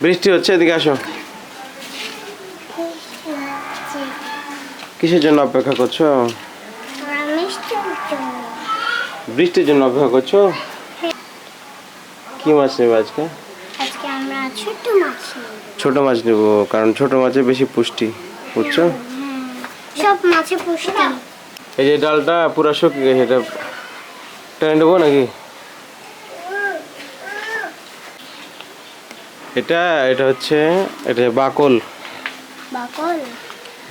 বৃষ্টি হচ্ছে, এদিকে আসো। কিসের জন্য অপেক্ষা করছো? বৃষ্টির জন্য অপেক্ষা করছো? কি মাছ নেবে আজকে? আমরা ছোট মাছ নেব, কারণ ছোট মাছে বেশি পুষ্টি, বুঝছো? সব মাছে পুষ্টি। এই যে ডালটা পুরো শুকিয়ে গেছে, এটা টেনে নেবো নাকি? এটা হচ্ছে বাকল। বাকল?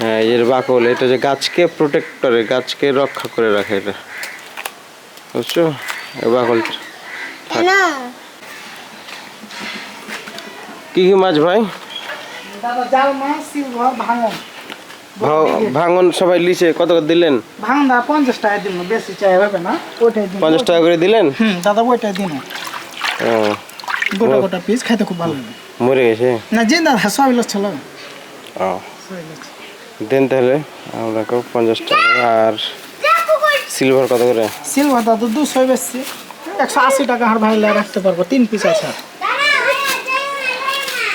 হ্যাঁ, এর বাকল। এটা যে গাছকে প্রোটেক্ট করে, গাছকে রক্ষা করে রাখে এটা, বুঝছো? এই বাকল। কি কি মাছ ভাই? জাল মাছ, সিলভার, ভাঙন। ভাঙন সবাই লিচে কত করে দিলেন? ভাঙন দা 50 টাকা দিন, বেশি চাই হবে না, ওইটাই দিন। 50 টাকা করে দিলেন? দাদা ওইটাই দিন। ও, গোটা গোটা পিস খাইতে খুব ভালো লাগে। মরে গেছে না জি দাদা, সব লস ছিল। ও, দেন তাহলে আমরা 50 টাকা। আর সিলভার কত করে? সিলভার দাদা 200 বেশি, 180 টাকা আর ভাইলে রাখতে পারবো, 3 পিস আছে।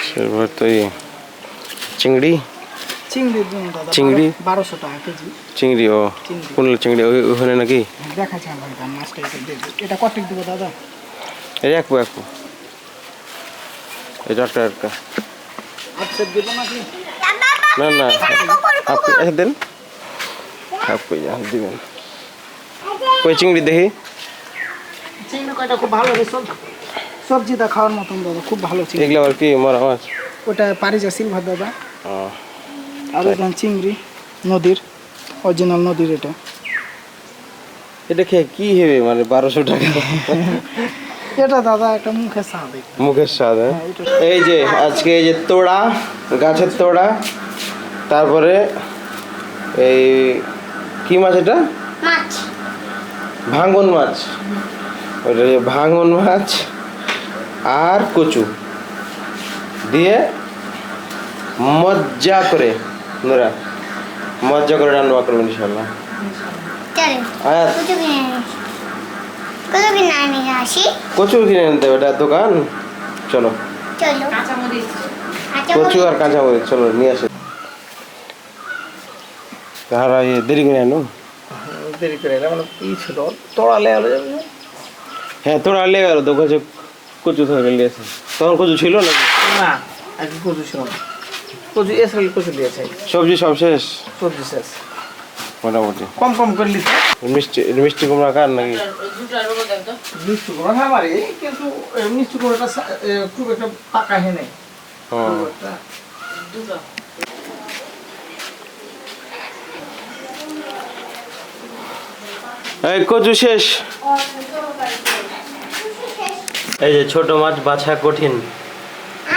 সিলভার তো চিংড়ি। চিংড়ি দিন দাদা, চিংড়ি 1200 টাকা কেজি। চিংড়ি, ও কোন চিংড়ি ওখানে নাকি? দেখাচ্ছি ভাই, দাম মাছটা এটা কত দিব দাদা? এই একপো এটা একটা। আচ্ছা দিব নাকি? না না, আপনি আচ্ছা দেন, আপনি দিবেন। কই চিংড়ি দেখি। চিংড়ি কয়টা খুব ভালো রে, সবজিটা খাওয়ার মতন দাদা, খুব ভালো চিংড়ি। এগুলো আবার কি মরা মাছ? ওটা পারিজা সিলভার দাদা। ও, আর ওটা চিংড়ি নদীর, অরিজিনাল নদীর। এটা খেয়ে কি হবে মানে 1200 টাকা? এটা দাদা একটা মুখের স্বাদ। মুখের স্বাদ। এই যে আজকে এই যে তোড়া, গাছের তোড়া, তারপরে এই কি মাছ এটা? মাছ, ভাঙন মাছ। ওটা যে ভাঙন মাছ আর কচু দিয়ে মজা করে রান্না করবেন ইনশাল্লাহ। কচু কিনে আনতে হবে, এটা দোকান। চলো, কচু আর কাঁচামরিচ চলো নিয়ে আসে। তারা দেরি করে আনো। দেরি করে মানে ছিল তোড়ালে আলো যাবে। হ্যাঁ, তোরা লেগে গেল তো, কচু ধরে নিয়েছে। তখন কচু ছিল নাকি? না, আজকে কচু ছিল না। কচু এসে কচু দিয়েছে। সবজি সব শেষ? সবজি শেষ মোটামুটি। কম কম করে লিখে। মিষ্টি কুমড়া কার নাকি? মিষ্টি কুমড়া খাবারই, কিন্তু মিষ্টি কুমড়াটা খুব একটা পাকা হয় নাই। এই কচু শেষ। এই যে ছোট মাছ বাছা কঠিন,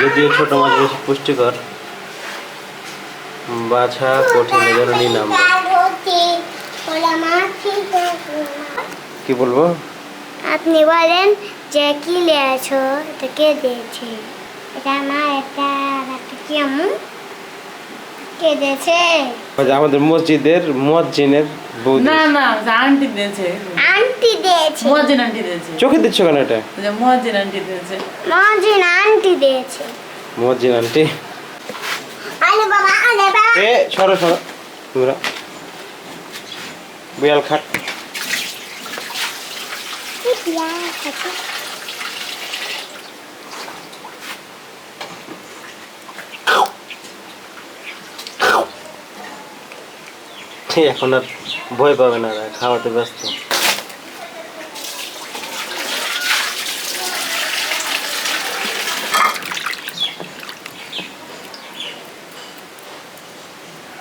যদিও ছোট মাছ বেশি পুষ্টিকর, বাছা কঠিন, এজন্য নিলাম। কি বলবো? আপনি বলেন যে কি লিয়েছো, এটা কে দিয়েছে? এটা আমার একটা কি আম্মু কে দিয়েছে? আমাদের মসজিদের মুয়াজ্জিনের বৌদি। না না, আন্টি দিয়েছে। আন্টি দিয়েছে। মুয়াজ্জিন আন্টি দিয়েছে। চোখে দিচ্ছ কেন এটা? মুয়াজ্জিন আন্টি দিয়েছে। মুয়াজ্জিন আন্টি দিয়েছে। মুয়াজ্জিন আন্টি। আলে বাবা, আলে বাবা। সরো তোমরা, বিড়াল খাট। এখন আর ভয় পাবে না, খাওয়াতে ব্যস্ত।